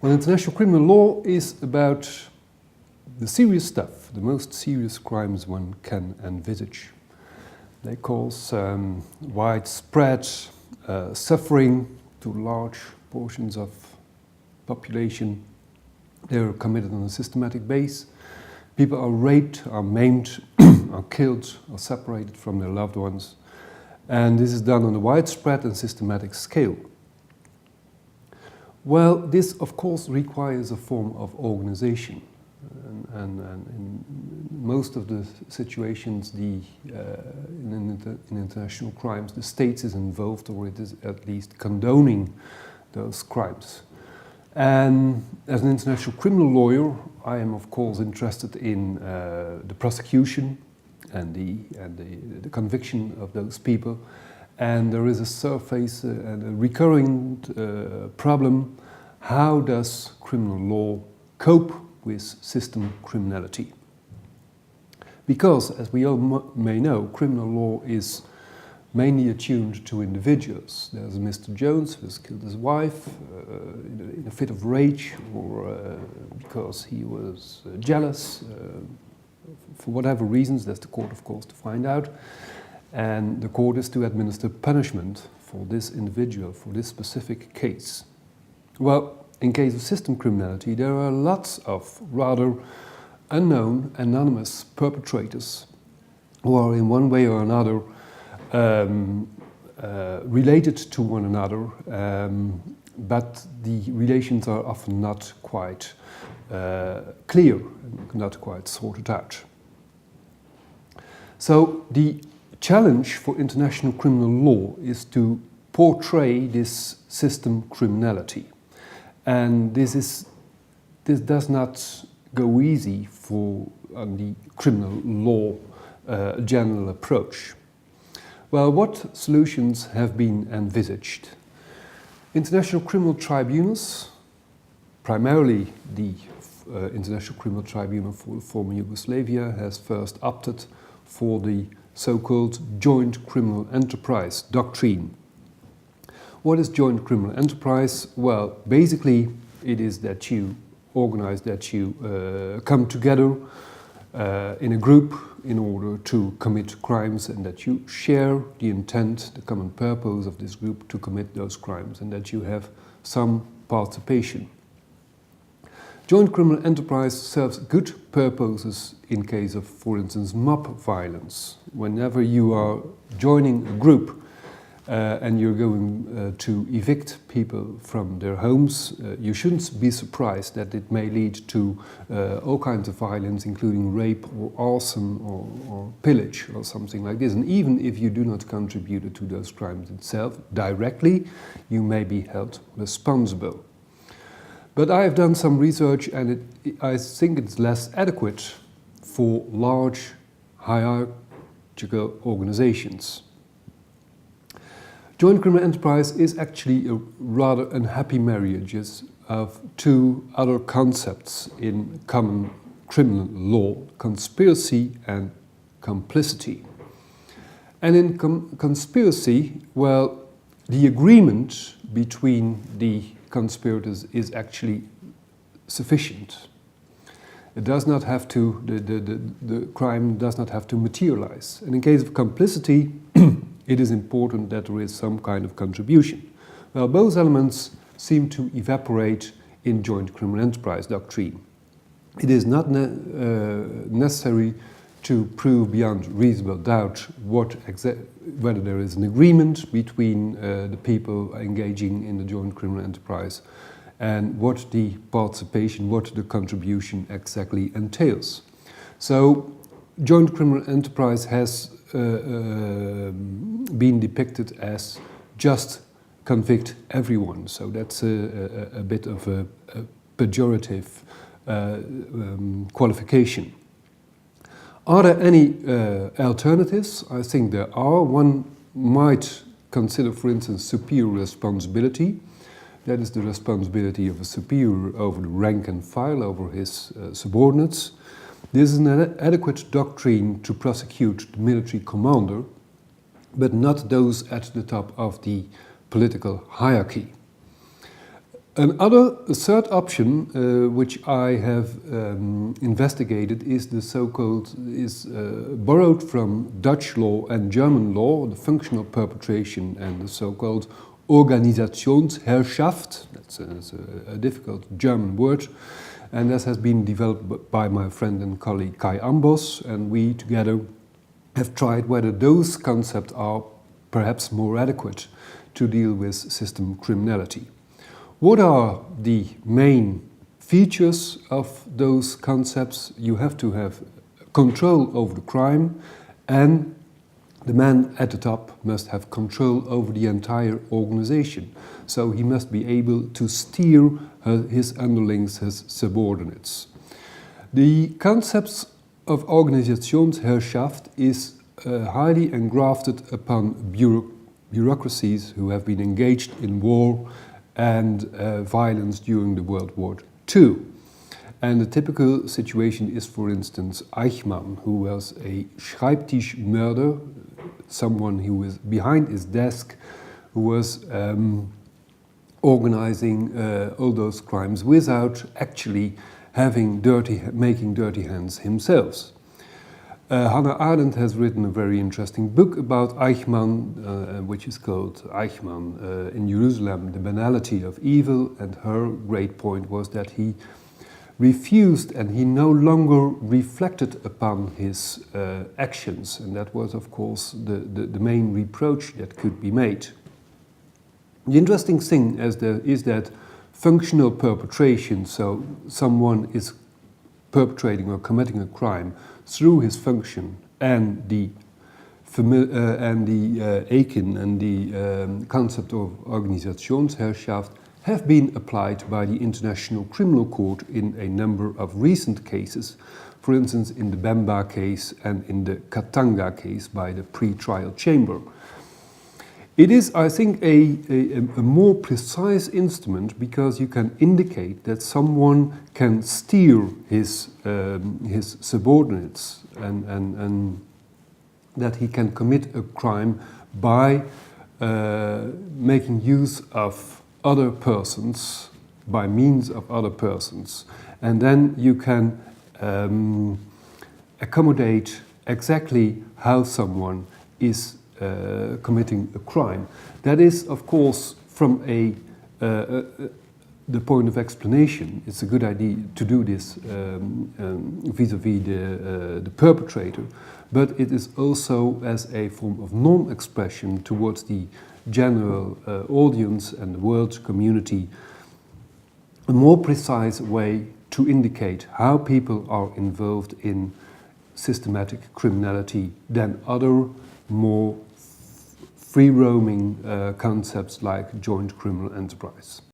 Well, international criminal law is about the serious stuff, the most serious crimes one can envisage. They cause widespread suffering to large portions of population. They are committed on a systematic basis. People are raped, are maimed, are killed, are separated from their loved ones. And this is done on a widespread and systematic scale. Well, this of course requires a form of organization. And in most of the situations, in international crimes, the state is involved, or it is at least condoning those crimes. And as an international criminal lawyer, I am of course interested in the prosecution and the conviction of those people. And there is a surface and a recurrent problem: how does criminal law cope with system criminality? Because, as we all may know, criminal law is mainly attuned to individuals. There's Mr. Jones who has killed his wife in a fit of rage, or because he was jealous, for whatever reasons. That's the court, of course, to find out. And the court is to administer punishment for this individual, for this specific case. Well, in case of system criminality, there are lots of rather unknown, anonymous perpetrators who are in one way or another related to one another, but the relations are often not quite clear, not quite sorted out. So the challenge for international criminal law is to portray this system criminality. And this does not go easy for the criminal law general approach. Well, what solutions have been envisaged? International criminal tribunals, primarily the International Criminal Tribunal for former Yugoslavia, has first opted for the so-called joint criminal enterprise doctrine. What is joint criminal enterprise? Well, basically it is that you organize, that you come together in a group in order to commit crimes, and that you share the intent, the common purpose of this group to commit those crimes, and that you have some participation. Joint criminal enterprise serves good purposes in case of, for instance, mob violence. Whenever you are joining a group and you're going to evict people from their homes, you shouldn't be surprised that it may lead to all kinds of violence, including rape or arson or pillage or something like this. And even if you do not contribute to those crimes itself directly, you may be held responsible. But I have done some research, and I think it's less adequate for large hierarchical organizations. Joint criminal enterprise is actually a rather unhappy marriage of two other concepts in common criminal law: conspiracy and complicity. And in conspiracy, well, the agreement between the conspirators is actually sufficient. It does not have to, the crime does not have to materialize. And in case of complicity, it is important that there is some kind of contribution. Well, both elements seem to evaporate in joint criminal enterprise doctrine. It is not necessary to prove beyond reasonable doubt whether there is an agreement between the people engaging in the joint criminal enterprise and what the participation, what the contribution exactly entails. So, joint criminal enterprise has been depicted as just convict everyone. So that's a bit of a pejorative qualification. Are there any alternatives? I think there are. One might consider, for instance, superior responsibility. That is the responsibility of a superior over the rank and file, over his subordinates. This is an adequate doctrine to prosecute the military commander, but not those at the top of the political hierarchy. A third option, which I have investigated, is the so-called borrowed from Dutch law and German law, the functional perpetration and the so-called Organisationsherrschaft. That's a difficult German word, and this has been developed by my friend and colleague Kai Ambos, and we together have tried whether those concepts are perhaps more adequate to deal with system criminality. What are the main features of those concepts? You have to have control over the crime, and the man at the top must have control over the entire organization. So he must be able to steer his underlings, his subordinates. The concepts of Organisationsherrschaft is highly engrafted upon bureaucracies who have been engaged in war and violence during the World War II. And the typical situation is, for instance, Eichmann, who was a Schreibtischmörder, someone who was behind his desk, who was organizing all those crimes without actually making dirty hands himself. Hannah Arendt has written a very interesting book about Eichmann, which is called Eichmann in Jerusalem, The Banality of Evil, and her great point was that he refused and he no longer reflected upon his actions, and that was of course the main reproach that could be made. The interesting thing is that functional perpetration, so someone is perpetrating or committing a crime through his function, and the Aiken and the concept of Organisationsherrschaft have been applied by the International Criminal Court in a number of recent cases, for instance in the Bemba case and in the Katanga case by the pre-trial chamber. It is, I think, a more precise instrument because you can indicate that someone can steer his subordinates and that he can commit a crime by making use of other persons, by means of other persons. And then you can accommodate exactly how someone is committing a crime. That is, of course, from the point of explanation, it's a good idea to do this vis-à-vis the perpetrator, but it is also as a form of non-expression towards the general audience and the world community, a more precise way to indicate how people are involved in systematic criminality than other more free-roaming concepts like joint criminal enterprise.